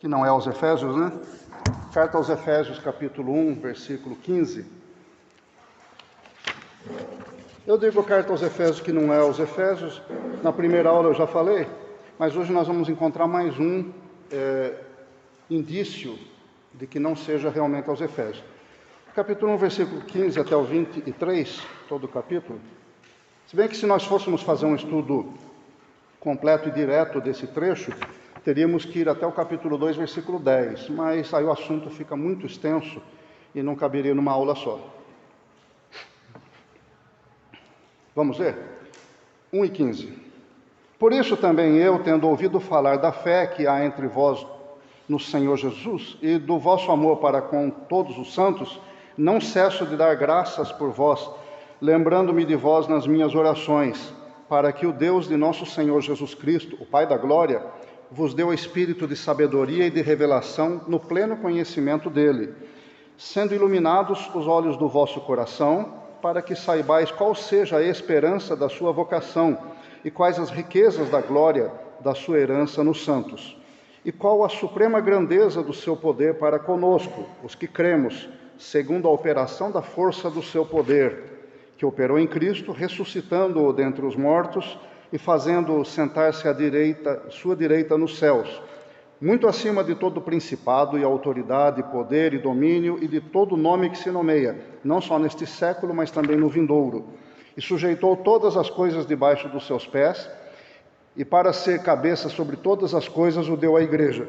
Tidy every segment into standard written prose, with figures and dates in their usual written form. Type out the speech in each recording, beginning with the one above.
que não é aos Efésios, né? Carta aos Efésios, capítulo 1, versículo 15. Eu digo carta aos Efésios que não é aos Efésios. Na primeira aula eu já falei, mas hoje nós vamos encontrar mais um indício de que não seja realmente aos Efésios. Capítulo 1, versículo 15 até o 23, todo o capítulo. Se bem que se nós fôssemos fazer um estudo completo e direto desse trecho, teríamos que ir até o capítulo 2, versículo 10, mas aí o assunto fica muito extenso e não caberia numa aula só. Vamos ver? 1 e 15. Por isso também eu, tendo ouvido falar da fé que há entre vós no Senhor Jesus e do vosso amor para com todos os santos, não cesso de dar graças por vós, lembrando-me de vós nas minhas orações, para que o Deus de nosso Senhor Jesus Cristo, o Pai da glória, vos deu espírito de sabedoria e de revelação no pleno conhecimento dele, sendo iluminados os olhos do vosso coração, para que saibais qual seja a esperança da sua vocação e quais as riquezas da glória da sua herança nos santos, e qual a suprema grandeza do seu poder para conosco, os que cremos, segundo a operação da força do seu poder, que operou em Cristo, ressuscitando-o dentre os mortos e fazendo-o sentar-se à sua direita nos céus, muito acima de todo principado e autoridade, poder e domínio e de todo nome que se nomeia, não só neste século, mas também no vindouro. E sujeitou todas as coisas debaixo dos seus pés, e para ser cabeça sobre todas as coisas o deu à igreja,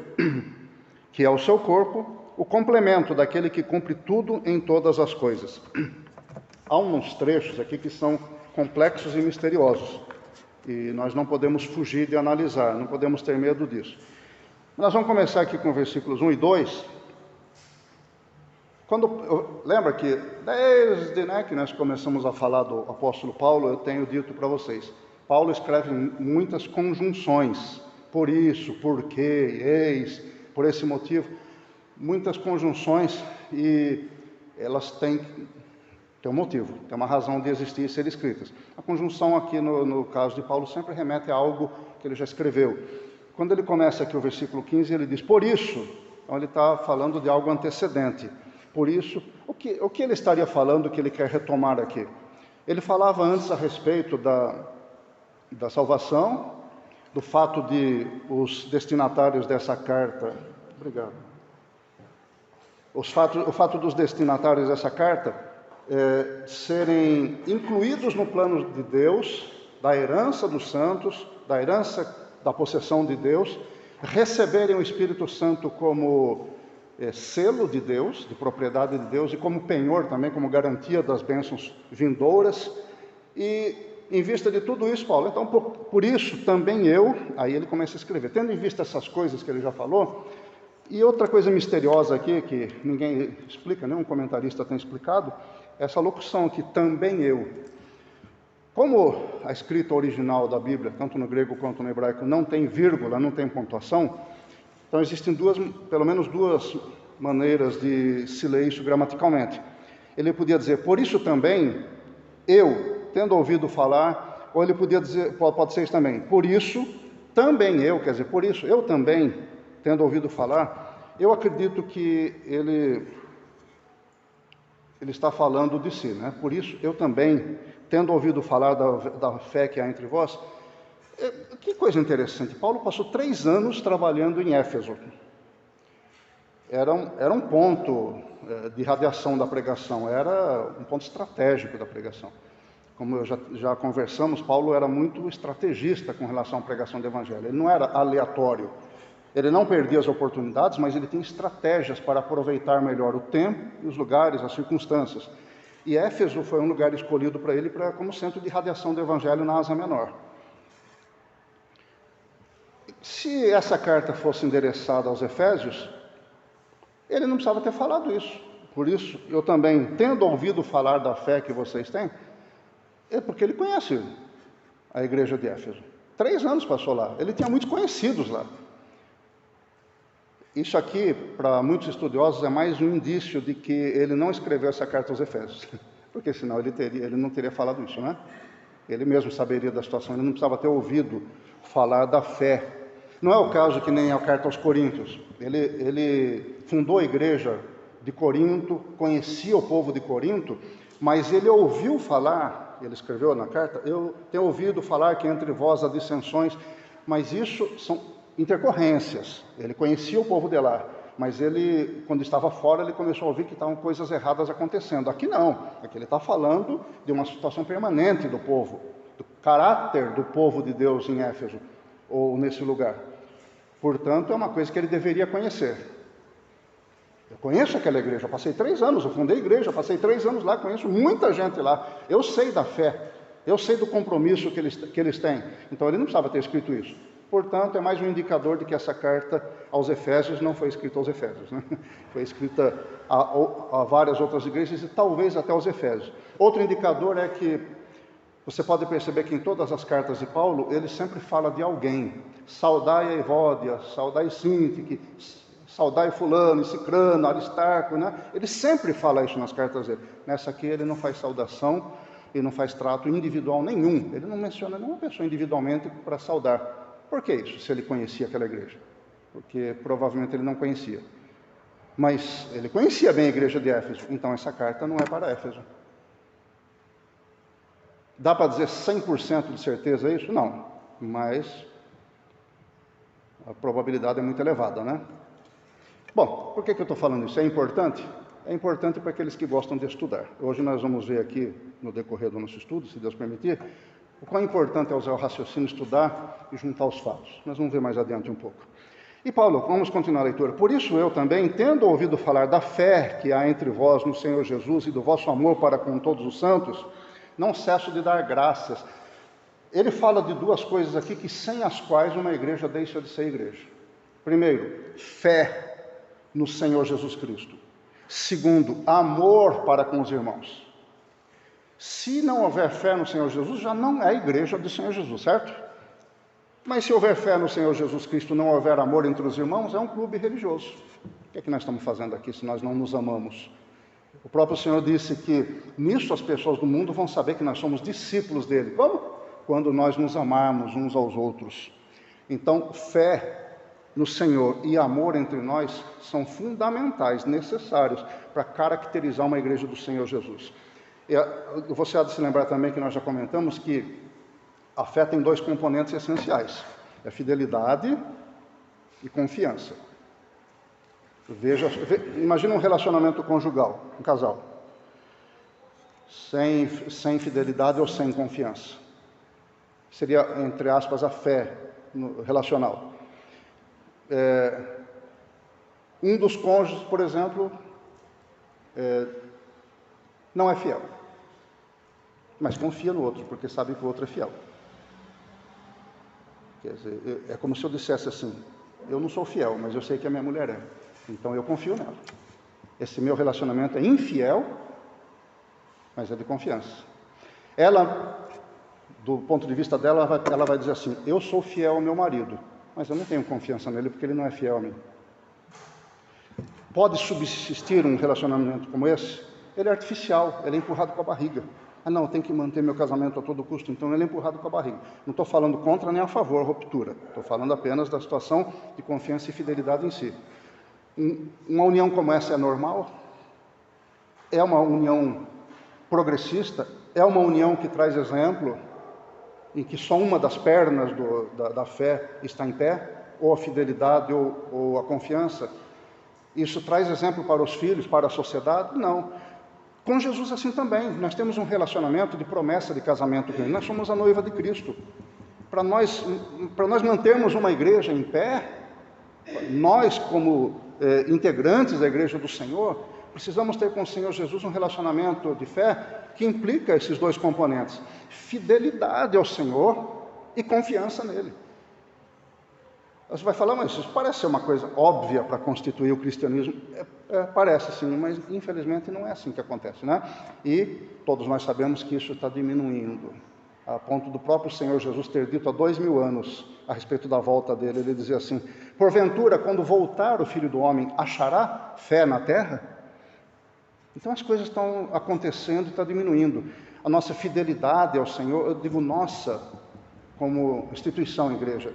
que é o seu corpo, o complemento daquele que cumpre tudo em todas as coisas. Há uns trechos aqui que são complexos e misteriosos, e nós não podemos fugir de analisar, não podemos ter medo disso. Nós vamos começar aqui com versículos 1 e 2. Lembra que desde que nós começamos a falar do apóstolo Paulo, eu tenho dito para vocês, Paulo escreve muitas conjunções, por isso, porque, eis, por esse motivo, muitas conjunções, e elas têm um motivo, tem uma razão de existir e ser escritas. A conjunção aqui, no caso de Paulo, sempre remete a algo que ele já escreveu. Quando ele começa aqui o versículo 15, ele diz, por isso, então ele está falando de algo antecedente. Por isso, o que ele estaria falando que ele quer retomar aqui? Ele falava antes a respeito da salvação, do fato de os destinatários dessa carta... Obrigado. O fato dos destinatários dessa carta serem incluídos no plano de Deus, da herança dos santos, da herança da possessão de Deus, receberem o Espírito Santo como selo de Deus, de propriedade de Deus, e como penhor também, como garantia das bênçãos vindouras. E em vista de tudo isso, Paulo, então por isso também eu, aí ele começa a escrever, tendo em vista essas coisas que ele já falou, e outra coisa misteriosa aqui, que ninguém explica, nenhum comentarista tem explicado, essa locução aqui, também eu. Como a escrita original da Bíblia, tanto no grego quanto no hebraico, não tem vírgula, não tem pontuação, então existem pelo menos duas maneiras de se ler isso gramaticalmente. Ele podia dizer, por isso também, eu, tendo ouvido falar, ou ele podia dizer, pode ser isso também, por isso também eu, quer dizer, por isso eu também, tendo ouvido falar, eu acredito que ele está falando de si, né? Por isso eu também, tendo ouvido falar da fé que há entre vós. Que coisa interessante, Paulo passou 3 anos trabalhando em Éfeso. Era um ponto de radiação da pregação, era um ponto estratégico da pregação. Como já conversamos, Paulo era muito estrategista com relação à pregação do Evangelho. Ele não era aleatório, ele não perdia as oportunidades, mas ele tinha estratégias para aproveitar melhor o tempo, os lugares, as circunstâncias. E Éfeso foi um lugar escolhido para ele como centro de radiação do Evangelho na Ásia Menor. Se essa carta fosse endereçada aos Efésios, ele não precisava ter falado isso. Por isso, eu também, tendo ouvido falar da fé que vocês têm, é porque ele conhece a igreja de Éfeso. 3 anos passou lá, ele tinha muitos conhecidos lá. Isso aqui, para muitos estudiosos, é mais um indício de que ele não escreveu essa carta aos Efésios, porque senão ele não teria falado isso, né? Ele mesmo saberia da situação, ele não precisava ter ouvido falar da fé. Não é o caso que nem a carta aos Coríntios. Ele fundou a igreja de Corinto, conhecia o povo de Corinto, mas ele ouviu falar, ele escreveu na carta, eu tenho ouvido falar que entre vós há dissensões, mas isso são intercorrências. Ele conhecia o povo de lá, mas ele, quando estava fora, ele começou a ouvir que estavam coisas erradas acontecendo. Aqui não, aqui ele está falando de uma situação permanente do povo, do caráter do povo de Deus em Éfeso, ou nesse lugar. Portanto, é uma coisa que ele deveria conhecer. Eu conheço aquela igreja, eu passei 3 anos, eu fundei a igreja, passei 3 anos lá, conheço muita gente lá. Eu sei da fé, eu sei do compromisso que eles têm. Então, ele não precisava ter escrito isso. Portanto, é mais um indicador de que essa carta aos Efésios não foi escrita aos Efésios, né? Foi escrita a várias outras igrejas e talvez até aos Efésios. Outro indicador é que você pode perceber que em todas as cartas de Paulo, ele sempre fala de alguém. Saudai a Evódia, saudai Sintique, saudai fulano, Cicrano, Aristarco, né? Ele sempre fala isso nas cartas dele. Nessa aqui ele não faz saudação e não faz trato individual nenhum. Ele não menciona nenhuma pessoa individualmente para saudar. Por que isso, se ele conhecia aquela igreja? Porque provavelmente ele não conhecia. Mas ele conhecia bem a igreja de Éfeso, então essa carta não é para Éfeso. Dá para dizer 100% de certeza isso? Não, mas a probabilidade é muito elevada, né? Bom, por que eu estou falando isso? É importante? É importante para aqueles que gostam de estudar. Hoje nós vamos ver aqui, no decorrer do nosso estudo, se Deus permitir, o quão importante é usar o raciocínio, estudar e juntar os fatos. Nós vamos ver mais adiante um pouco. E Paulo, vamos continuar a leitura. Por isso eu também, tendo ouvido falar da fé que há entre vós no Senhor Jesus e do vosso amor para com todos os santos, não cesso de dar graças. Ele fala de 2 coisas aqui que sem as quais uma igreja deixa de ser igreja. Primeiro, fé no Senhor Jesus Cristo. Segundo, amor para com os irmãos. Se não houver fé no Senhor Jesus, já não é a igreja do Senhor Jesus, certo? Mas se houver fé no Senhor Jesus Cristo, não houver amor entre os irmãos, é um clube religioso. O que é que nós estamos fazendo aqui se nós não nos amamos? O próprio Senhor disse que nisso as pessoas do mundo vão saber que nós somos discípulos dele. Como? Quando nós nos amarmos uns aos outros. Então, fé no Senhor e amor entre nós são fundamentais, necessários para caracterizar uma igreja do Senhor Jesus. Você há de se lembrar também que nós já comentamos que a fé tem 2 componentes essenciais: é fidelidade e confiança. Imagina um relacionamento conjugal, um casal, sem fidelidade ou sem confiança. Seria, entre aspas, a fé relacional. Um dos cônjuges, por exemplo, não é fiel, mas confia no outro, porque sabe que o outro é fiel. Quer dizer, é como se eu dissesse assim: eu não sou fiel, mas eu sei que a minha mulher é, então eu confio nela. Esse meu relacionamento é infiel, mas é de confiança. Ela, do ponto de vista dela, ela vai dizer assim: eu sou fiel ao meu marido, mas eu não tenho confiança nele porque ele não é fiel a mim. Pode subsistir um relacionamento como esse? Ele é artificial, ele é empurrado com a barriga. Ah, não, eu tenho que manter meu casamento a todo custo, então ele é empurrado com a barriga. Não estou falando contra nem a favor a ruptura, estou falando apenas da situação de confiança e fidelidade em si. Uma união como essa é normal? É uma união progressista? É uma união que traz exemplo, em que só uma das pernas da fé está em pé? Ou a fidelidade ou a confiança? Isso traz exemplo para os filhos, para a sociedade? Não. Com Jesus assim também, nós temos um relacionamento de promessa de casamento com Ele. Nós somos a noiva de Cristo. Para nós mantermos uma igreja em pé, nós como integrantes da igreja do Senhor, precisamos ter com o Senhor Jesus um relacionamento de fé que implica esses 2 componentes: fidelidade ao Senhor e confiança nele. Você vai falar, mas isso parece ser uma coisa óbvia para constituir o cristianismo. Parece sim, mas infelizmente não é assim que acontece, né? E todos nós sabemos que isso está diminuindo, a ponto do próprio Senhor Jesus ter dito há 2000 anos, a respeito da volta dele, ele dizia assim: porventura, quando voltar o Filho do Homem, achará fé na terra? Então as coisas estão acontecendo e está diminuindo. A nossa fidelidade ao Senhor, eu digo nossa, como instituição igreja,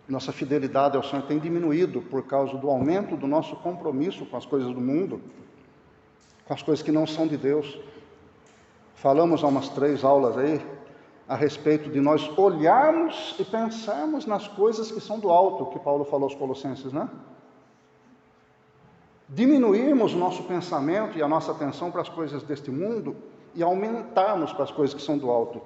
Nossa fidelidade ao Senhor tem diminuído por causa do aumento do nosso compromisso com as coisas do mundo, com as coisas que não são de Deus. Falamos há umas 3 aulas aí a respeito de nós olharmos e pensarmos nas coisas que são do alto, que Paulo falou aos Colossenses, né? Diminuirmos o nosso pensamento e a nossa atenção para as coisas deste mundo e aumentarmos para as coisas que são do alto.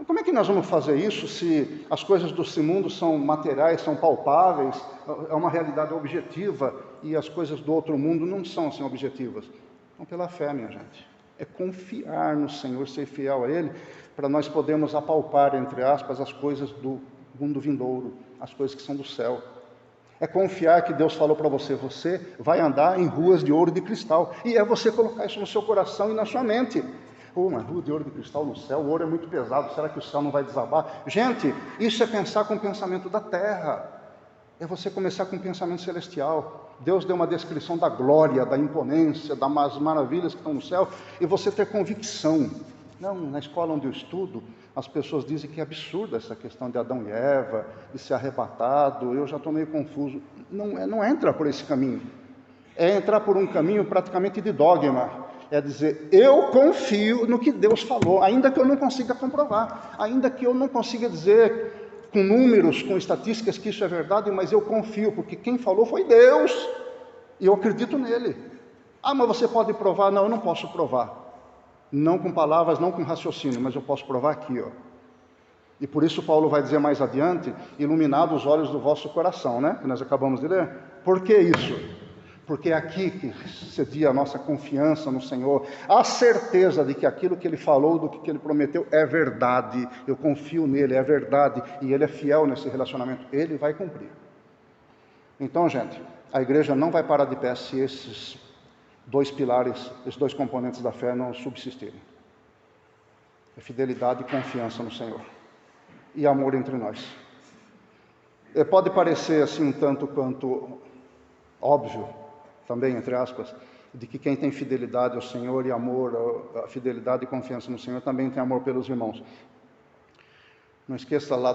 Como é que nós vamos fazer isso se as coisas desse mundo são materiais, são palpáveis, é uma realidade objetiva e as coisas do outro mundo não são assim objetivas? Então, pela fé, minha gente. É confiar no Senhor, ser fiel a Ele, para nós podermos apalpar, entre aspas, as coisas do mundo vindouro, as coisas que são do céu. É confiar que Deus falou para você, você vai andar em ruas de ouro e de cristal. E é você colocar isso no seu coração e na sua mente. Uma rua de ouro e de cristal no céu, o ouro é muito pesado, será que o céu não vai desabar? Gente, isso é pensar com o pensamento da terra. É você começar com o pensamento celestial. Deus deu uma descrição da glória, da imponência, das maravilhas que estão no céu, e você ter convicção. Não, na escola onde eu estudo, as pessoas dizem que é absurda essa questão de Adão e Eva, de ser arrebatado, eu já estou meio confuso. Não entra por esse caminho. É entrar por um caminho praticamente de dogma. É dizer, eu confio no que Deus falou, ainda que eu não consiga comprovar, ainda que eu não consiga dizer com números, com estatísticas que isso é verdade, mas eu confio, porque quem falou foi Deus, e eu acredito nele. Ah, mas você pode provar? Não, eu não posso provar. Não com palavras, não com raciocínio, mas eu posso provar aqui, ó. E por isso Paulo vai dizer mais adiante, iluminado os olhos do vosso coração, né? Que nós acabamos de ler. Por que isso? Porque é aqui que cedia a nossa confiança no Senhor, a certeza de que aquilo que Ele falou, do que Ele prometeu, é verdade. Eu confio nele, é verdade, e Ele é fiel nesse relacionamento, Ele vai cumprir. Então, gente, a igreja não vai parar de pé se esses 2 pilares, esses 2 componentes da fé não subsistirem. É fidelidade e confiança no Senhor, e amor entre nós. Pode parecer assim um tanto quanto óbvio, também, entre aspas, de que quem tem fidelidade ao Senhor e amor, a fidelidade e confiança no Senhor, também tem amor pelos irmãos. Não esqueça lá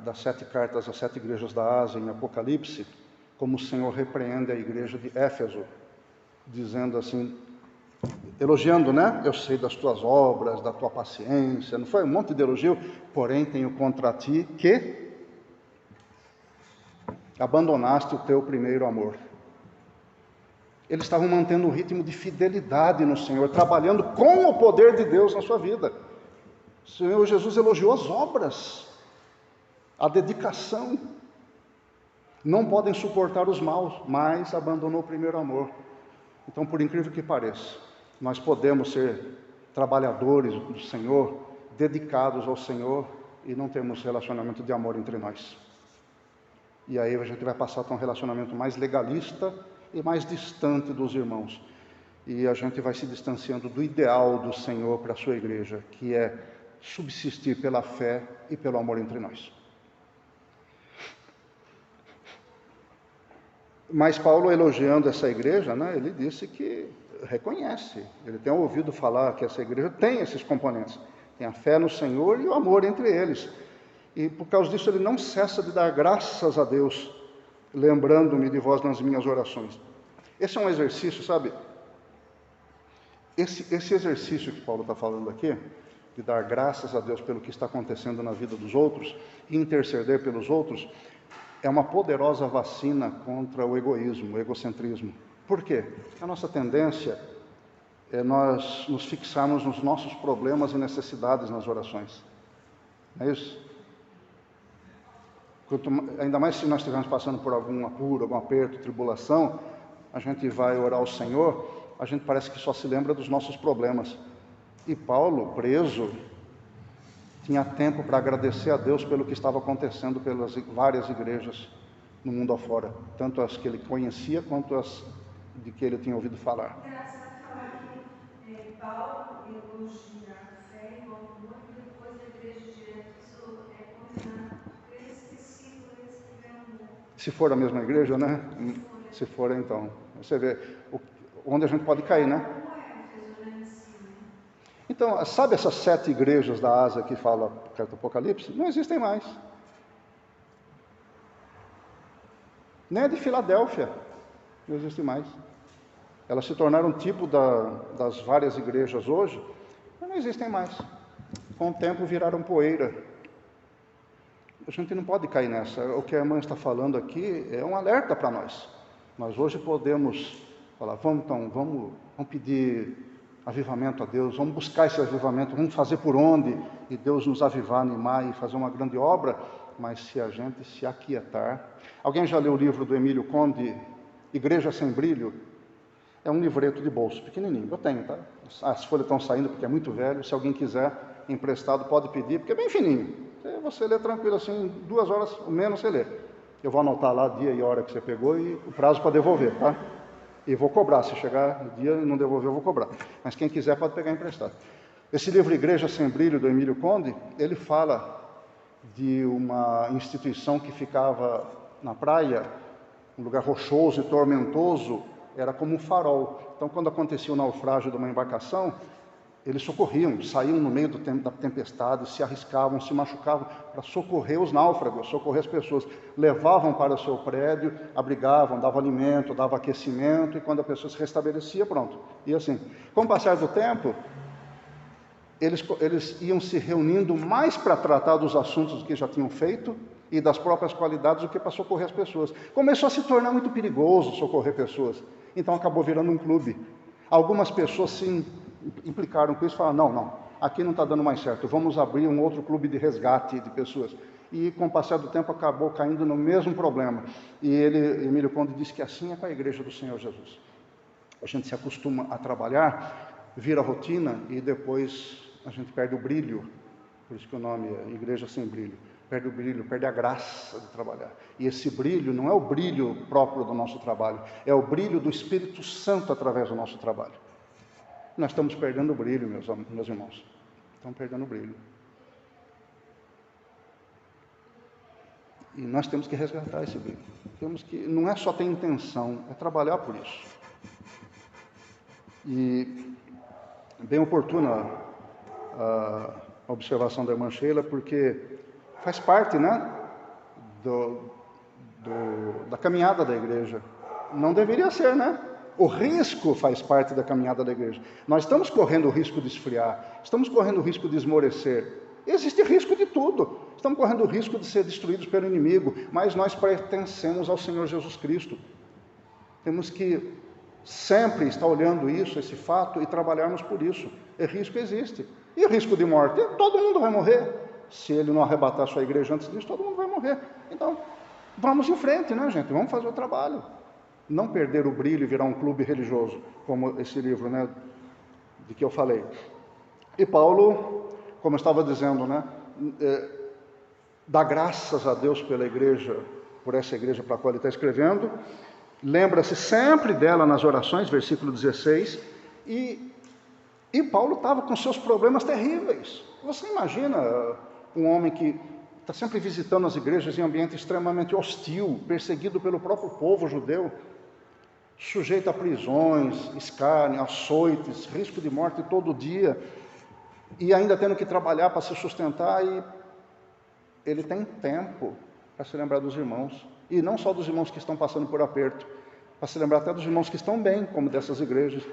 das 7 cartas às 7 igrejas da Ásia, em Apocalipse, como o Senhor repreende a igreja de Éfeso, dizendo assim, elogiando, né? Eu sei das tuas obras, da tua paciência, não foi um monte de elogio, porém tenho contra ti que abandonaste o teu primeiro amor. Eles estavam mantendo um ritmo de fidelidade no Senhor, trabalhando com o poder de Deus na sua vida. O Senhor Jesus elogiou as obras, a dedicação. Não podem suportar os maus, mas abandonou o primeiro amor. Então, por incrível que pareça, nós podemos ser trabalhadores do Senhor, dedicados ao Senhor, e não temos relacionamento de amor entre nós. E aí a gente vai passar a ter um relacionamento mais legalista e mais distante dos irmãos. E a gente vai se distanciando do ideal do Senhor para a sua igreja, que é subsistir pela fé e pelo amor entre nós. Mas Paulo, elogiando essa igreja, né, ele disse que reconhece, ele tem ouvido falar que essa igreja tem esses componentes. Tem a fé no Senhor e o amor entre eles. E por causa disso ele não cessa de dar graças a Deus, lembrando-me de vós nas minhas orações. Esse é um exercício, sabe? Esse exercício que Paulo está falando aqui, de dar graças a Deus pelo que está acontecendo na vida dos outros, e interceder pelos outros, é uma poderosa vacina contra o egoísmo, o egocentrismo. Por quê? A nossa tendência é nós nos fixarmos nos nossos problemas e necessidades nas orações. Não é isso? Ainda mais se nós estivermos passando por algum apuro, algum aperto, tribulação, a gente vai orar ao Senhor, a gente parece que só se lembra dos nossos problemas. E Paulo, preso, tinha tempo para agradecer a Deus pelo que estava acontecendo pelas várias igrejas no mundo afora, tanto as que ele conhecia quanto as de que ele tinha ouvido falar. Engraçado falar que Paulo elogia a fé e o amor, e depois a igreja direto isso é condenado. Se for a mesma igreja, né? Se for, então. Você vê onde a gente pode cair, né? Então, sabe essas 7 igrejas da Ásia que fala perto do Apocalipse? Não existem mais. Nem a de Filadélfia, não existe mais. Elas se tornaram tipo das várias igrejas hoje, mas não existem mais. Com o tempo viraram poeira. A gente não pode cair nessa. O que a irmã está falando aqui é um alerta para nós. Nós hoje podemos falar, vamos pedir avivamento a Deus, vamos buscar esse avivamento, vamos fazer por onde, e Deus nos avivar, animar e fazer uma grande obra, mas se a gente se aquietar. Alguém já leu o livro do Emílio Conde, Igreja Sem Brilho? É um livreto de bolso, pequenininho, eu tenho, tá? As folhas estão saindo porque é muito velho, se alguém quiser emprestado pode pedir, porque é bem fininho. Você lê tranquilo assim, 2 horas ou menos você lê. Eu vou anotar lá dia e hora que você pegou e o prazo para devolver, tá? E vou cobrar, se chegar no dia e não devolver, eu vou cobrar. Mas quem quiser pode pegar emprestado. Esse livro Igreja Sem Brilho, do Emílio Conde, ele fala de uma instituição que ficava na praia, um lugar rochoso e tormentoso, era como um farol. Então, quando acontecia o naufrágio de uma embarcação, eles socorriam, saíam no meio da tempestade, se arriscavam, se machucavam para socorrer os náufragos, socorrer as pessoas. Levavam para o seu prédio, abrigavam, davam alimento, davam aquecimento, e quando a pessoa se restabelecia, pronto. E assim, com o passar do tempo, eles iam se reunindo mais para tratar dos assuntos que já tinham feito e das próprias qualidades do que para socorrer as pessoas. Começou a se tornar muito perigoso socorrer pessoas. Então acabou virando um clube. Algumas pessoas se implicaram com isso e falaram, não, aqui não está dando mais certo, vamos abrir um outro clube de resgate de pessoas. E com o passar do tempo acabou caindo no mesmo problema. E Emílio Conde disse que assim é com a igreja do Senhor Jesus. A gente se acostuma a trabalhar, vira rotina e depois a gente perde o brilho. Por isso que o nome é Igreja Sem Brilho. Perde o brilho, perde a graça de trabalhar. E esse brilho não é o brilho próprio do nosso trabalho, é o brilho do Espírito Santo através do nosso trabalho. Nós estamos perdendo o brilho, meus irmãos. Estamos perdendo o brilho. E nós temos que resgatar esse brilho. Não é só ter intenção, é trabalhar por isso. E bem oportuna a observação da irmã Sheila, porque faz parte, né, da caminhada da igreja. Não deveria ser, né? O risco faz parte da caminhada da igreja. Nós estamos correndo o risco de esfriar, estamos correndo o risco de esmorecer. Existe risco de tudo. Estamos correndo o risco de ser destruídos pelo inimigo, mas nós pertencemos ao Senhor Jesus Cristo. Temos que sempre estar olhando isso, esse fato, e trabalharmos por isso. E risco existe. E o risco de morte? Todo mundo vai morrer. Se ele não arrebatar a sua igreja antes disso, todo mundo vai morrer. Então, vamos em frente, né, gente? Vamos fazer o trabalho. Não perder o brilho e virar um clube religioso, como esse livro, né, de que eu falei. E Paulo, como eu estava dizendo, né, dá graças a Deus pela igreja, por essa igreja para a qual ele está escrevendo, lembra-se sempre dela nas orações, versículo 16, e Paulo estava com seus problemas terríveis. Você imagina um homem que está sempre visitando as igrejas em ambiente extremamente hostil, perseguido pelo próprio povo judeu, sujeito a prisões, escárnio, açoites, risco de morte todo dia, e ainda tendo que trabalhar para se sustentar, e ele tem tempo para se lembrar dos irmãos, e não só dos irmãos que estão passando por aperto, para se lembrar até dos irmãos que estão bem, como dessas igrejas.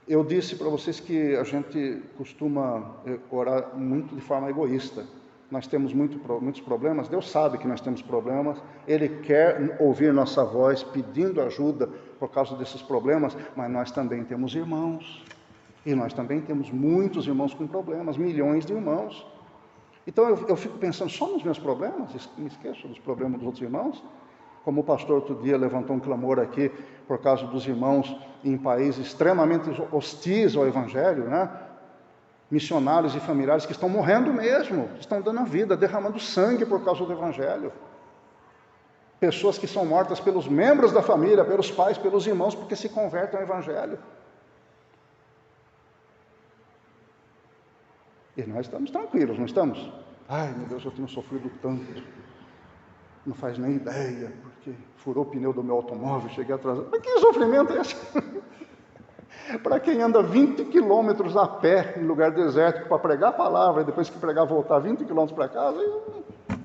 Eu disse para vocês que a gente costuma orar muito de forma egoísta. Nós temos muitos problemas, Deus sabe que nós temos problemas, Ele quer ouvir nossa voz pedindo ajuda por causa desses problemas, mas nós também temos irmãos, e nós também temos muitos irmãos com problemas, milhões de irmãos. Então eu fico pensando só nos meus problemas, me esqueço dos problemas dos outros irmãos, como o pastor outro dia levantou um clamor aqui por causa dos irmãos em países extremamente hostis ao Evangelho, né? Missionários e familiares que estão morrendo mesmo, estão dando a vida, derramando sangue por causa do Evangelho. Pessoas que são mortas pelos membros da família, pelos pais, pelos irmãos, porque se convertem ao Evangelho. E nós estamos tranquilos, não estamos? Ai, meu Deus, eu tenho sofrido tanto. Não faz nem ideia, porque furou o pneu do meu automóvel, cheguei atrasado. Mas que sofrimento é esse? Para quem anda 20 quilômetros a pé em lugar desértico para pregar a palavra, e depois que pregar voltar 20 quilômetros para casa,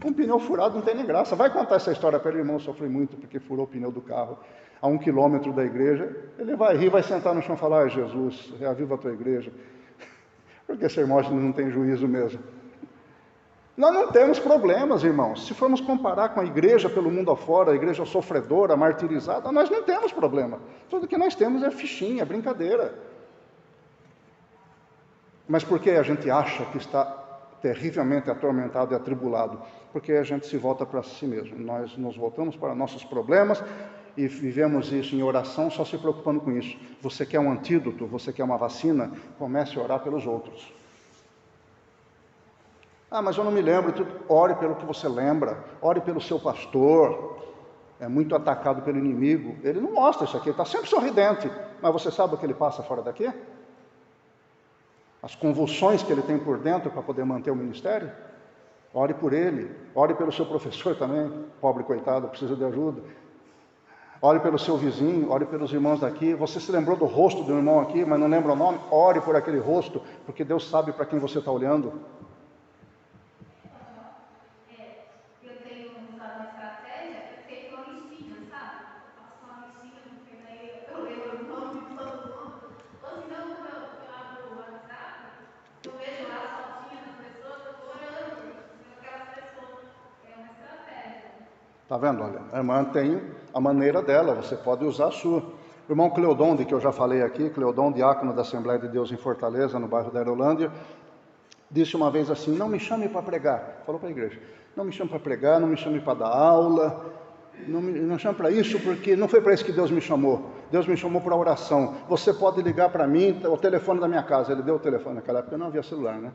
Um pneu furado não tem nem graça. Vai contar essa história para ele, irmão, eu sofri muito porque furou o pneu do carro a 1 quilômetro da igreja. Ele vai rir, vai sentar no chão e falar, ai Jesus, reaviva a tua igreja. Porque esse irmão não tem juízo mesmo. Nós não temos problemas, irmãos. Se formos comparar com a igreja pelo mundo afora, a igreja sofredora, martirizada, nós não temos problema. Tudo que nós temos é fichinha, brincadeira. Mas por que a gente acha que está terrivelmente atormentado e atribulado? Porque a gente se volta para si mesmo. Nós nos voltamos para nossos problemas e vivemos isso em oração, só se preocupando com isso. Você quer um antídoto, você quer uma vacina? Comece a orar pelos outros. Ah, mas eu não me lembro. Ore pelo que você lembra. Ore pelo seu pastor. É muito atacado pelo inimigo. Ele não mostra isso aqui, ele está sempre sorridente. Mas você sabe o que ele passa fora daqui? As convulsões que ele tem por dentro para poder manter o ministério? Ore por ele. Ore pelo seu professor também. Pobre coitado, precisa de ajuda. Ore pelo seu vizinho, ore pelos irmãos daqui. Você se lembrou do rosto do irmão aqui, mas não lembra o nome? Ore por aquele rosto, porque Deus sabe para quem você está olhando. Eu tenho usado uma estratégia, eu feito uma listinha, sabe? Eu faço uma listinha, porque daí eu lembro o nome de todo mundo. Ou senão, quando eu abro o WhatsApp, eu vejo lá as fotinhas das pessoas, eu estou orando por aquelas pessoas. É uma estratégia. Está vendo? Olha, a irmã tem a maneira dela, você pode usar a sua. O irmão Cleodonde, que eu já falei aqui, Cleodonde, diácono da Assembleia de Deus em Fortaleza, no bairro da Aerolândia, disse uma vez assim, não me chame para pregar. Falou para a igreja, não me chame para pregar, não me chame para dar aula, não me chame para isso, porque não foi para isso que Deus me chamou. Deus me chamou para oração. Você pode ligar para mim, o telefone da minha casa. Ele deu o telefone, naquela época não havia celular, né?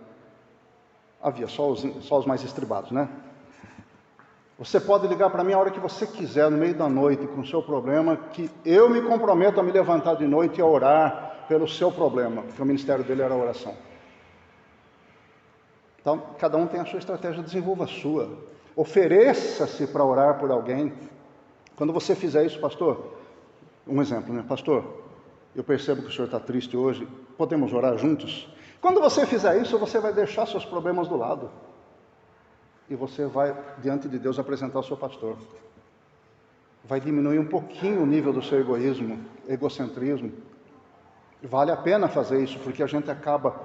Havia só os mais estribados, né? Você pode ligar para mim a hora que você quiser, no meio da noite, com o seu problema, que eu me comprometo a me levantar de noite e a orar pelo seu problema, porque o ministério dele era a oração. Então, cada um tem a sua estratégia, desenvolva a sua. Ofereça-se para orar por alguém. Quando você fizer isso, pastor, um exemplo, né? Pastor, eu percebo que o senhor está triste hoje, podemos orar juntos? Quando você fizer isso, você vai deixar seus problemas do lado. E você vai, diante de Deus, apresentar o seu pastor. Vai diminuir um pouquinho o nível do seu egoísmo, egocentrismo. Vale a pena fazer isso, porque a gente acaba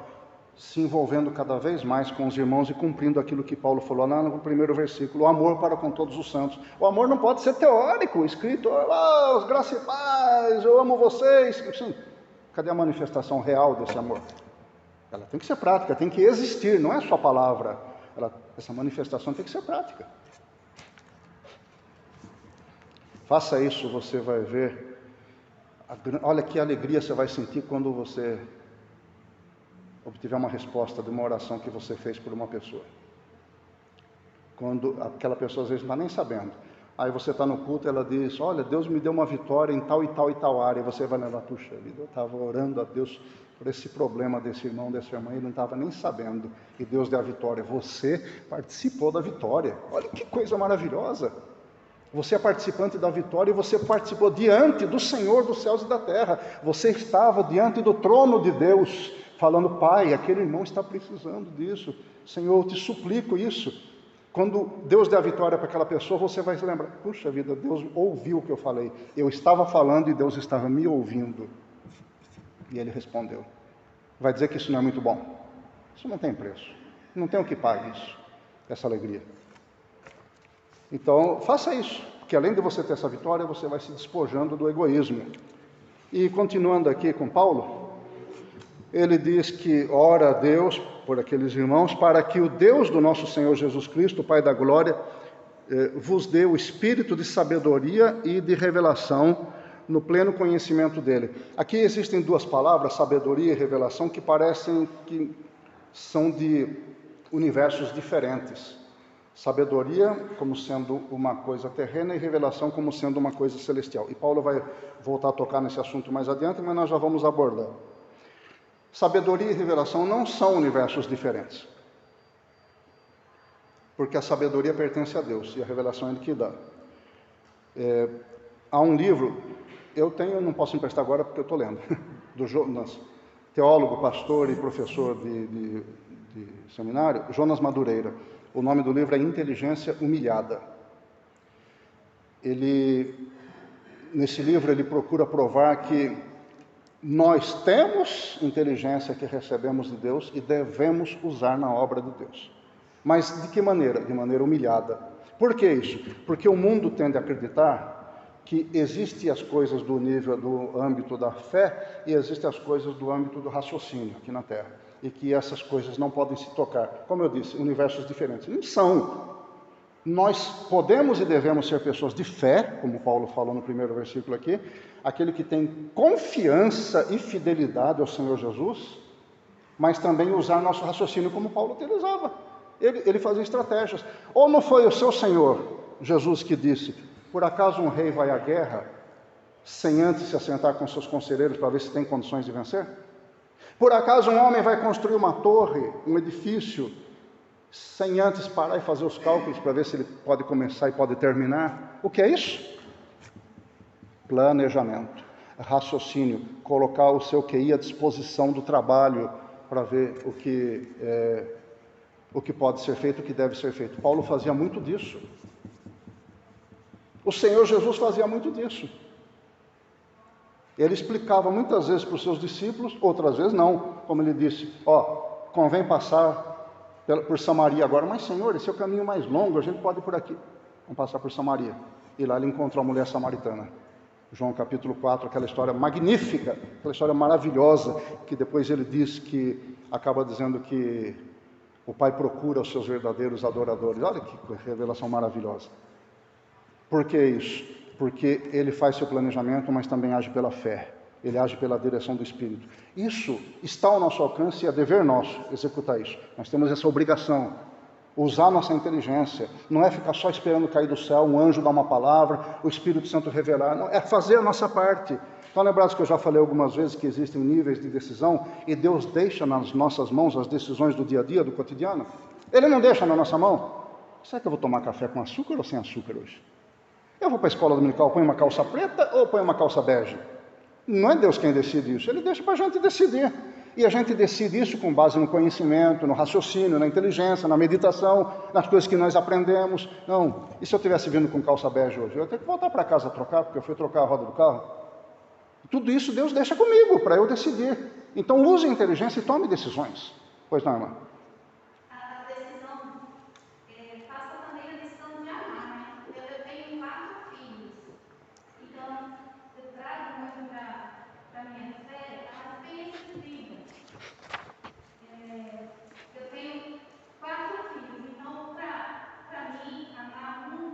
se envolvendo cada vez mais com os irmãos e cumprindo aquilo que Paulo falou lá no primeiro versículo, o amor para com todos os santos. O amor não pode ser teórico, escrito, os graças e paz, eu amo vocês. Sim. Cadê a manifestação real desse amor? Ela tem que ser prática, tem que existir, não é só palavra. Essa manifestação tem que ser prática. Faça isso, você vai ver. Olha que alegria você vai sentir quando você obtiver uma resposta de uma oração que você fez por uma pessoa. Quando aquela pessoa às vezes não está nem sabendo. Aí você está no culto e ela diz, olha, Deus me deu uma vitória em tal e tal e tal área. E você vai lembrar, puxa vida, eu estava orando a Deus por esse problema desse irmão, dessa irmã, ele não estava nem sabendo, e Deus deu a vitória. Você participou da vitória. Olha que coisa maravilhosa. Você é participante da vitória e você participou diante do Senhor dos céus e da terra. Você estava diante do trono de Deus, falando, Pai, aquele irmão está precisando disso. Senhor, eu te suplico isso. Quando Deus der a vitória para aquela pessoa, você vai se lembrar, puxa vida, Deus ouviu o que eu falei. Eu estava falando e Deus estava me ouvindo. E ele respondeu. Vai dizer que isso não é muito bom? Isso não tem preço. Não tem o que pague isso, essa alegria. Então, faça isso, porque além de você ter essa vitória, você vai se despojando do egoísmo. E continuando aqui com Paulo, ele diz que ora a Deus por aqueles irmãos, para que o Deus do nosso Senhor Jesus Cristo, o Pai da glória, vos dê o espírito de sabedoria e de revelação no pleno conhecimento dele. Aqui existem duas palavras, sabedoria e revelação, que parecem que são de universos diferentes. Sabedoria como sendo uma coisa terrena e revelação como sendo uma coisa celestial. E Paulo vai voltar a tocar nesse assunto mais adiante, mas nós já vamos abordar. Sabedoria e revelação não são universos diferentes. Porque a sabedoria pertence a Deus e a revelação é Ele que dá. Há um livro, eu não posso emprestar agora porque eu estou lendo, do Jonas, teólogo, pastor e professor de seminário, Jonas Madureira. O nome do livro é Inteligência Humilhada. Nesse livro ele procura provar que nós temos inteligência que recebemos de Deus e devemos usar na obra de Deus. Mas de que maneira? De maneira humilhada. Por que isso? Porque o mundo tende a acreditar que existem as coisas do âmbito da fé e existem as coisas do âmbito do raciocínio aqui na Terra. E que essas coisas não podem se tocar. Como eu disse, universos diferentes. Não são. Nós podemos e devemos ser pessoas de fé, como Paulo falou no primeiro versículo aqui, aquele que tem confiança e fidelidade ao Senhor Jesus, mas também usar nosso raciocínio como Paulo utilizava. Ele fazia estratégias. Ou não foi o seu Senhor, Jesus, que disse, por acaso um rei vai à guerra sem antes se assentar com seus conselheiros para ver se tem condições de vencer? Por acaso um homem vai construir uma torre, um edifício, sem antes parar e fazer os cálculos para ver se ele pode começar e pode terminar? O que é isso? Planejamento, raciocínio, colocar o seu QI à disposição do trabalho para ver o que pode ser feito, o que deve ser feito. Paulo fazia muito disso. O Senhor Jesus fazia muito disso. Ele explicava muitas vezes para os seus discípulos, outras vezes não. Como ele disse, convém passar por Samaria agora. Mas Senhor, esse é o caminho mais longo, a gente pode ir por aqui. Vamos passar por Samaria. E lá ele encontrou a mulher samaritana. João capítulo 4, aquela história magnífica, aquela história maravilhosa, que depois ele diz que, acaba dizendo que o Pai procura os seus verdadeiros adoradores. Olha que revelação maravilhosa. Por que isso? Porque ele faz seu planejamento, mas também age pela fé. Ele age pela direção do Espírito. Isso está ao nosso alcance e é dever nosso executar isso. Nós temos essa obrigação. Usar nossa inteligência. Não é ficar só esperando cair do céu, um anjo dar uma palavra, o Espírito Santo revelar. Não, é fazer a nossa parte. Então, lembrados que eu já falei algumas vezes que existem níveis de decisão e Deus deixa nas nossas mãos as decisões do dia a dia, do cotidiano? Ele não deixa na nossa mão? Será que eu vou tomar café com açúcar ou sem açúcar hoje? Eu vou para a escola dominical, ponho uma calça preta ou ponho uma calça bege? Não é Deus quem decide isso, Ele deixa para a gente decidir. E a gente decide isso com base no conhecimento, no raciocínio, na inteligência, na meditação, nas coisas que nós aprendemos. Não, e se eu estivesse vindo com calça bege hoje? Eu ia ter que voltar para casa trocar, porque eu fui trocar a roda do carro. Tudo isso Deus deixa comigo, para eu decidir. Então use a inteligência e tome decisões. Pois não, irmã? A decisão, faça também a decisão de amar, né? Eu tenho 4 filhos, então eu trago muito para minha fé a experiência de vida. Eu tenho 4 filhos, então para mim amar um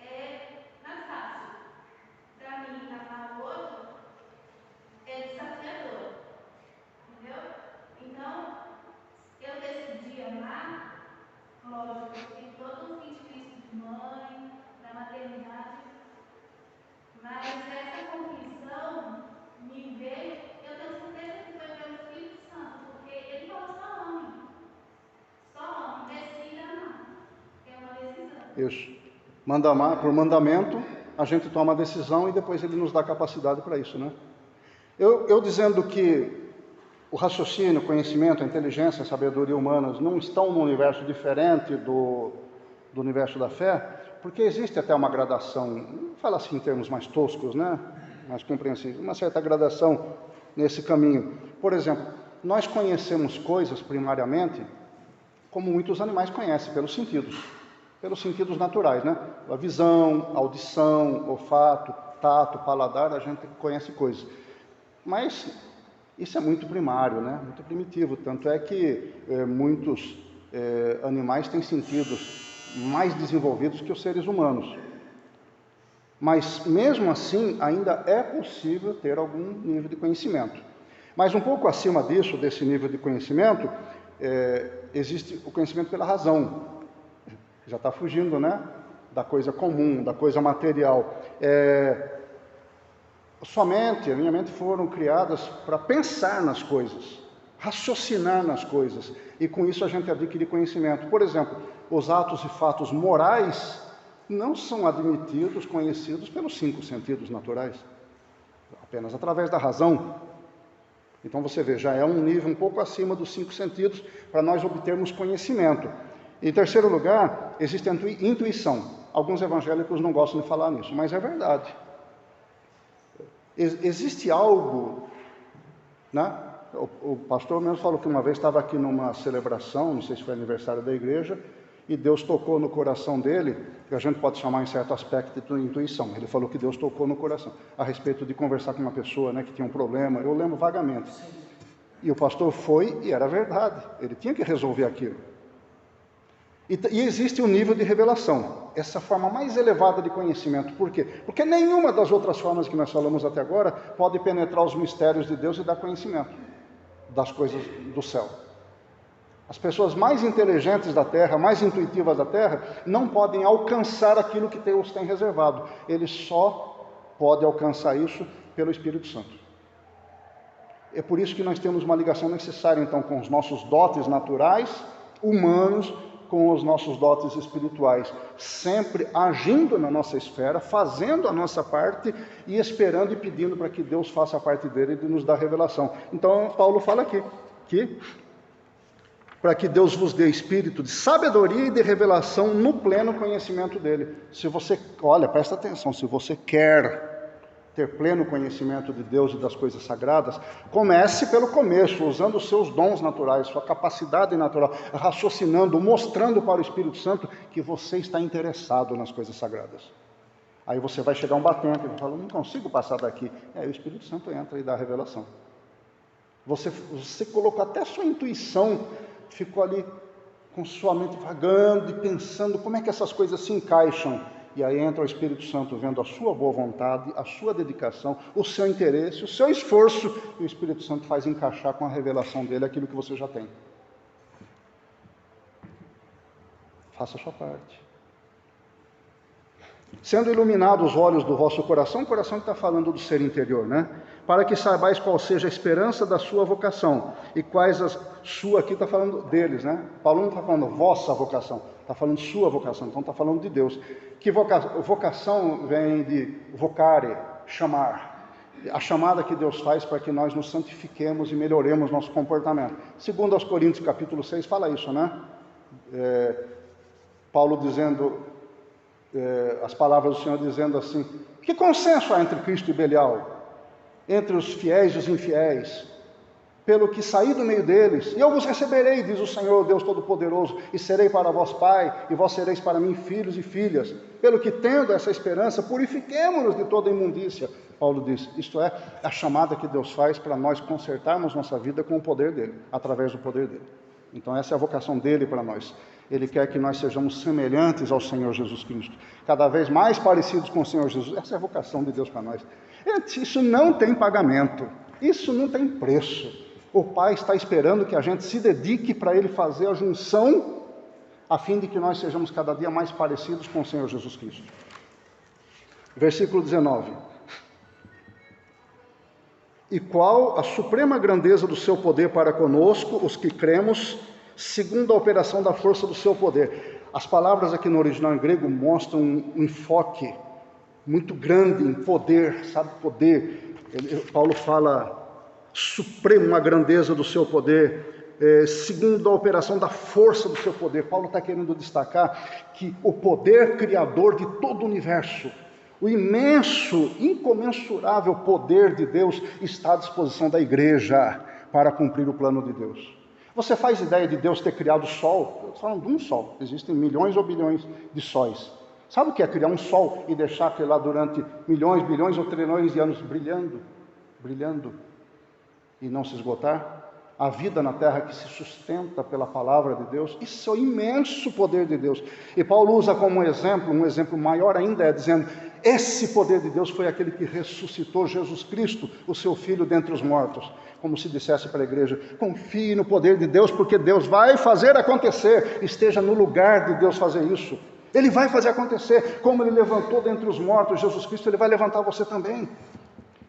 é mais fácil. Para mim amar o outro é desafiador, entendeu? Então, eu decidi amar, lógico, eu tenho todo um edifício de mãe, da maternidade, mas essa convicção me veio, eu tenho certeza que foi pelo Espírito Santo, porque ele falou só ame, decida amar, é uma decisão. Isso. Manda amar, por mandamento, a gente toma a decisão e depois ele nos dá capacidade para isso, né? Eu dizendo que o raciocínio, o conhecimento, a inteligência, a sabedoria humanas não estão num universo diferente do universo da fé, porque existe até uma gradação, fala assim em termos mais toscos, né? Mais compreensíveis, uma certa gradação nesse caminho. Por exemplo, nós conhecemos coisas primariamente como muitos animais conhecem, pelos sentidos naturais, né? A visão, a audição, olfato, tato, paladar, a gente conhece coisas. Mas isso é muito primário, né? Muito primitivo, tanto é que muitos animais têm sentidos mais desenvolvidos que os seres humanos. Mas mesmo assim, ainda é possível ter algum nível de conhecimento. Mas um pouco acima disso, desse nível de conhecimento, existe o conhecimento pela razão. Já está fugindo, né? Da coisa comum, da coisa material. Sua mente, a minha mente foram criadas para pensar nas coisas, raciocinar nas coisas, e com isso a gente adquire conhecimento. Por exemplo, os atos e fatos morais não são admitidos, conhecidos pelos 5 sentidos naturais, apenas através da razão. Então você vê, já é um nível um pouco acima dos 5 sentidos para nós obtermos conhecimento. Em terceiro lugar, existe a intuição. Alguns evangélicos não gostam de falar nisso, mas é verdade. Existe algo, né? O pastor mesmo falou que uma vez estava aqui numa celebração, não sei se foi aniversário da igreja, e Deus tocou no coração dele, que a gente pode chamar em certo aspecto de intuição. Ele falou que Deus tocou no coração, a respeito de conversar com uma pessoa, né, que tinha um problema. Eu lembro vagamente. E o pastor foi, e era verdade, ele tinha que resolver aquilo. E existe um nível de revelação, essa forma mais elevada de conhecimento. Por quê? Porque nenhuma das outras formas que nós falamos até agora pode penetrar os mistérios de Deus e dar conhecimento das coisas do céu. As pessoas mais inteligentes da terra, mais intuitivas da terra, não podem alcançar aquilo que Deus tem reservado. Eles só podem alcançar isso pelo Espírito Santo. É por isso que nós temos uma ligação necessária, então, com os nossos dotes naturais, humanos, com os nossos dotes espirituais, sempre agindo na nossa esfera, fazendo a nossa parte e esperando e pedindo para que Deus faça a parte dele de nos dar revelação. Então, Paulo fala aqui, que para que Deus vos dê espírito de sabedoria e de revelação no pleno conhecimento dele. Se você, olha, presta atenção, se você quer ter pleno conhecimento de Deus e das coisas sagradas, comece pelo começo, usando os seus dons naturais, sua capacidade natural, raciocinando, mostrando para o Espírito Santo que você está interessado nas coisas sagradas. Aí você vai chegar um batente e vai falar, não consigo passar daqui. Aí o Espírito Santo entra e dá a revelação. Você colocou até a sua intuição, ficou ali com sua mente vagando e pensando como é que essas coisas se encaixam. E aí entra o Espírito Santo vendo a sua boa vontade, a sua dedicação, o seu interesse, o seu esforço, e o Espírito Santo faz encaixar com a revelação dele aquilo que você já tem. Faça a sua parte. Sendo iluminados os olhos do vosso coração, o coração que está falando do ser interior, né? Para que saibais qual seja a esperança da sua vocação, e quais as sua, aqui está falando deles, né? Paulo não está falando vossa vocação, está falando sua vocação, então está falando de Deus. Que vocação vem de vocare, chamar. A chamada que Deus faz para que nós nos santifiquemos e melhoremos nosso comportamento. Segundo aos Coríntios, capítulo 6, fala isso, né? Paulo dizendo, as palavras do Senhor dizendo assim, que consenso há entre Cristo e Belial? Entre os fiéis e os infiéis? Pelo que saí do meio deles, e eu vos receberei, diz o Senhor, Deus Todo-Poderoso, e serei para vós pai, e vós sereis para mim filhos e filhas. Pelo que, tendo essa esperança, purifiquemo-nos de toda imundícia. Paulo diz, isto é a chamada que Deus faz para nós consertarmos nossa vida com o poder dele, através do poder dele. Então essa é a vocação dele para nós. Ele quer que nós sejamos semelhantes ao Senhor Jesus Cristo, cada vez mais parecidos com o Senhor Jesus. Essa é a vocação de Deus para nós. Isso não tem pagamento, isso não tem preço. O Pai está esperando que a gente se dedique para Ele fazer a junção, a fim de que nós sejamos cada dia mais parecidos com o Senhor Jesus Cristo. Versículo 19. E qual a suprema grandeza do seu poder para conosco, os que cremos, segundo a operação da força do seu poder. As palavras aqui no original em grego mostram um enfoque muito grande em poder, sabe, poder. Paulo fala suprema grandeza do seu poder, segundo a operação da força do seu poder. Paulo está querendo destacar que o poder criador de todo o universo, o imenso, incomensurável poder de Deus está à disposição da igreja para cumprir o plano de Deus. Você faz ideia de Deus ter criado o sol? Eu estou falando de um sol, existem milhões ou bilhões de sóis. Sabe o que é criar um sol e deixar aquele lá durante milhões, bilhões ou trilhões de anos brilhando, brilhando e não se esgotar? A vida na terra que se sustenta pela palavra de Deus, isso é o imenso poder de Deus. E Paulo usa como um exemplo maior ainda, dizendo, esse poder de Deus foi aquele que ressuscitou Jesus Cristo, o seu Filho, dentre os mortos. Como se dissesse para a igreja, confie no poder de Deus, porque Deus vai fazer acontecer, esteja no lugar de Deus fazer isso. Ele vai fazer acontecer, como Ele levantou dentre os mortos Jesus Cristo, Ele vai levantar você também.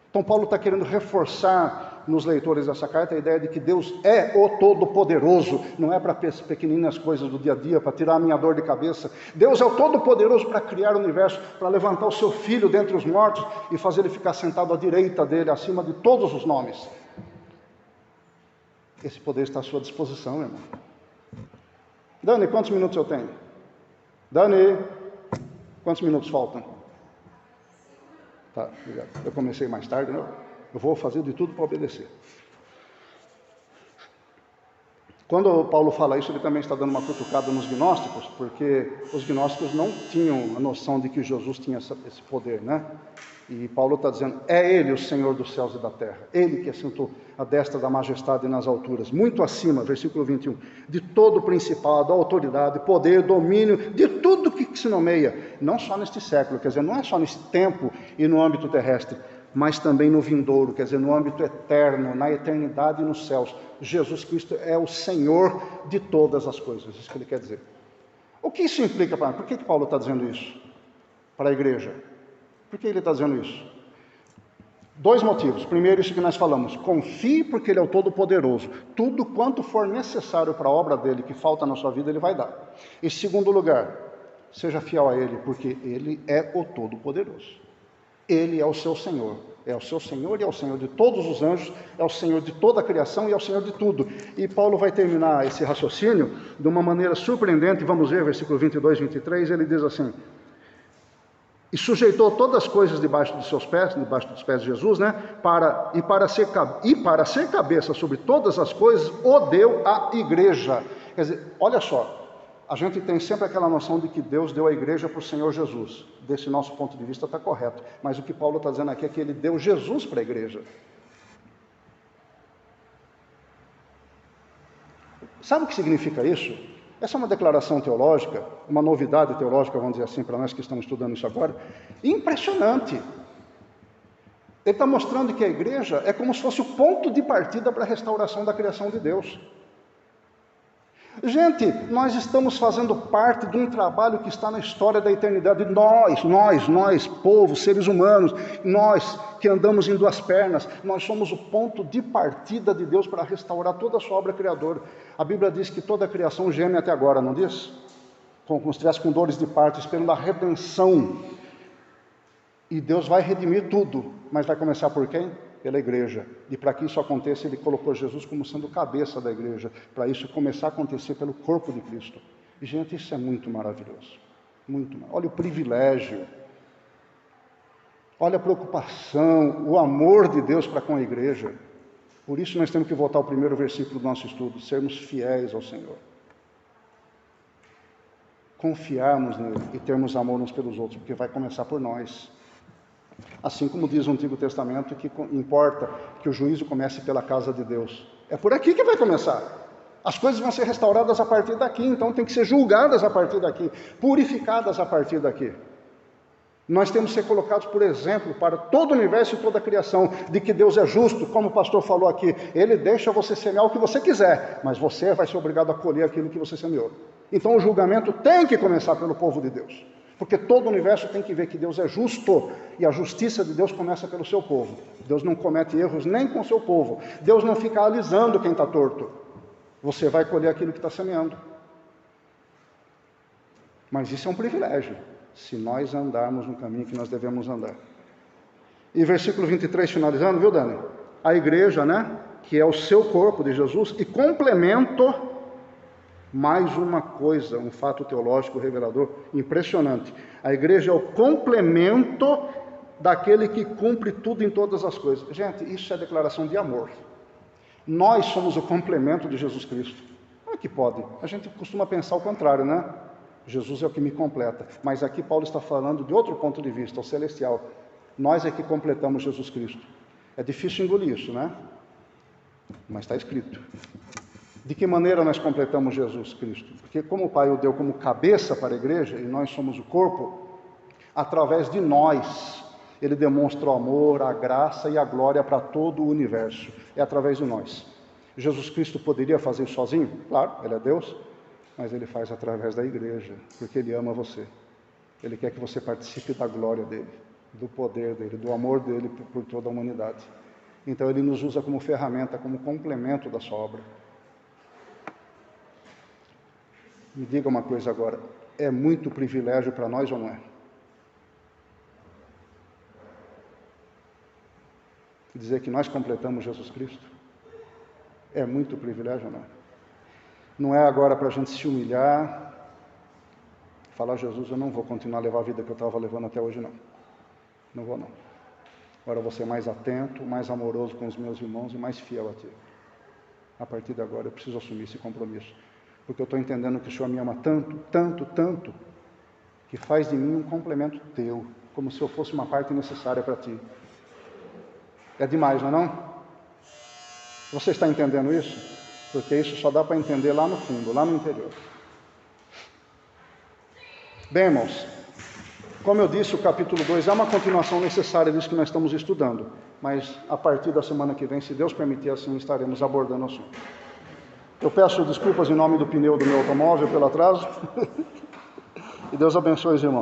Então Paulo está querendo reforçar nos leitores dessa carta a ideia de que Deus é o Todo-Poderoso, não é para pequeninas coisas do dia a dia, para tirar a minha dor de cabeça. Deus é o Todo-Poderoso para criar o universo, para levantar o seu Filho dentre os mortos e fazer Ele ficar sentado à direita dele, acima de todos os nomes. Esse poder está à sua disposição, irmão. Dani, quantos minutos eu tenho? Dani, quantos minutos faltam? Tá, obrigado. Eu comecei mais tarde, né? Eu vou fazer de tudo para obedecer. Quando Paulo fala isso, ele também está dando uma cutucada nos gnósticos, porque os gnósticos não tinham a noção de que Jesus tinha esse poder, né? E Paulo está dizendo, é Ele o Senhor dos céus e da terra, Ele que assentou a destra da majestade nas alturas, muito acima, versículo 21, de todo principado, autoridade, poder, domínio, de tudo que se nomeia, não só neste século, quer dizer, não é só neste tempo e no âmbito terrestre, mas também no vindouro, quer dizer, no âmbito eterno, na eternidade e nos céus. Jesus Cristo é o Senhor de todas as coisas, isso que ele quer dizer. O que isso implica para nós? Por que Paulo está dizendo isso para a igreja? Por que ele está dizendo isso? Dois motivos. Primeiro, isso que nós falamos, confie porque ele é o Todo-Poderoso. Tudo quanto for necessário para a obra dele, que falta na sua vida, ele vai dar. Em segundo lugar, seja fiel a ele, porque ele é o Todo-Poderoso. Ele é o seu Senhor. É o seu Senhor e é o Senhor de todos os anjos, é o Senhor de toda a criação e é o Senhor de tudo. E Paulo vai terminar esse raciocínio de uma maneira surpreendente. Vamos ver, versículo 22 e 23, ele diz assim, e sujeitou todas as coisas debaixo dos seus pés, debaixo dos pés de Jesus, né? Para ser cabeça sobre todas as coisas, o deu à igreja. Quer dizer, olha só, a gente tem sempre aquela noção de que Deus deu a igreja para o Senhor Jesus. Desse nosso ponto de vista está correto. Mas o que Paulo está dizendo aqui é que ele deu Jesus para a igreja. Sabe o que significa isso? Essa é uma declaração teológica, uma novidade teológica, vamos dizer assim, para nós que estamos estudando isso agora, impressionante. Ele está mostrando que a igreja é como se fosse o ponto de partida para a restauração da criação de Deus. Gente, nós estamos fazendo parte de um trabalho que está na história da eternidade. Nós, povo, seres humanos, nós que andamos em duas pernas, nós somos o ponto de partida de Deus para restaurar toda a sua obra criadora. A Bíblia diz que toda a criação geme até agora, não diz? Como se estivesse com dores de parto, esperando a redenção. E Deus vai redimir tudo, mas vai começar por quem? Pela igreja. E para que isso aconteça, ele colocou Jesus como sendo cabeça da igreja, para isso começar a acontecer pelo corpo de Cristo. E, gente, isso é muito maravilhoso. Muito maravilhoso. Olha o privilégio, olha a preocupação, o amor de Deus para com a igreja. Por isso nós temos que voltar ao primeiro versículo do nosso estudo, sermos fiéis ao Senhor. Confiarmos nele e termos amor uns pelos outros, porque vai começar por nós. Assim como diz o Antigo Testamento, que importa que o juízo comece pela casa de Deus. É por aqui que vai começar. As coisas vão ser restauradas a partir daqui, então tem que ser julgadas a partir daqui, purificadas a partir daqui. Nós temos que ser colocados por exemplo para todo o universo e toda a criação, de que Deus é justo, como o pastor falou aqui, Ele deixa você semear o que você quiser, mas você vai ser obrigado a colher aquilo que você semeou. Então o julgamento tem que começar pelo povo de Deus. Porque todo o universo tem que ver que Deus é justo, e a justiça de Deus começa pelo seu povo. Deus não comete erros nem com o seu povo. Deus não fica alisando quem está torto. Você vai colher aquilo que está semeando. Mas isso é um privilégio, se nós andarmos no caminho que nós devemos andar. E versículo 23, finalizando, viu, Dani? A igreja, né, que é o seu corpo de Jesus, e complemento... Mais uma coisa, um fato teológico revelador impressionante. A igreja é o complemento daquele que cumpre tudo em todas as coisas. Gente, isso é declaração de amor. Nós somos o complemento de Jesus Cristo. Como é que pode? A gente costuma pensar o contrário, né? Jesus é o que me completa. Mas aqui Paulo está falando de outro ponto de vista, o celestial. Nós é que completamos Jesus Cristo. É difícil engolir isso, né? Mas está escrito. De que maneira nós completamos Jesus Cristo? Porque como o Pai o deu como cabeça para a igreja, e nós somos o corpo, através de nós, Ele demonstra o amor, a graça e a glória para todo o universo. É através de nós. Jesus Cristo poderia fazer isso sozinho? Claro, Ele é Deus, mas Ele faz através da igreja, porque Ele ama você. Ele quer que você participe da glória dEle, do poder dEle, do amor dEle por toda a humanidade. Então Ele nos usa como ferramenta, como complemento da sua obra. Me diga uma coisa agora, é muito privilégio para nós ou não é? Dizer que nós completamos Jesus Cristo? É muito privilégio ou não é? Não é agora para a gente se humilhar, falar, Jesus, eu não vou continuar a levar a vida que eu estava levando até hoje, não. Não vou, não. Agora eu vou ser mais atento, mais amoroso com os meus irmãos e mais fiel a Ti. A partir de agora eu preciso assumir esse compromisso. Porque eu estou entendendo que o Senhor me ama tanto, tanto, tanto, que faz de mim um complemento Teu, como se eu fosse uma parte necessária para Ti. É demais, não é não? Você está entendendo isso? Porque isso só dá para entender lá no fundo, lá no interior. Bem, irmãos, como eu disse, o capítulo 2 é uma continuação necessária disso que nós estamos estudando, mas a partir da semana que vem, se Deus permitir assim, estaremos abordando o assunto. Eu peço desculpas em nome do pneu do meu automóvel pelo atraso, e Deus abençoe os irmãos.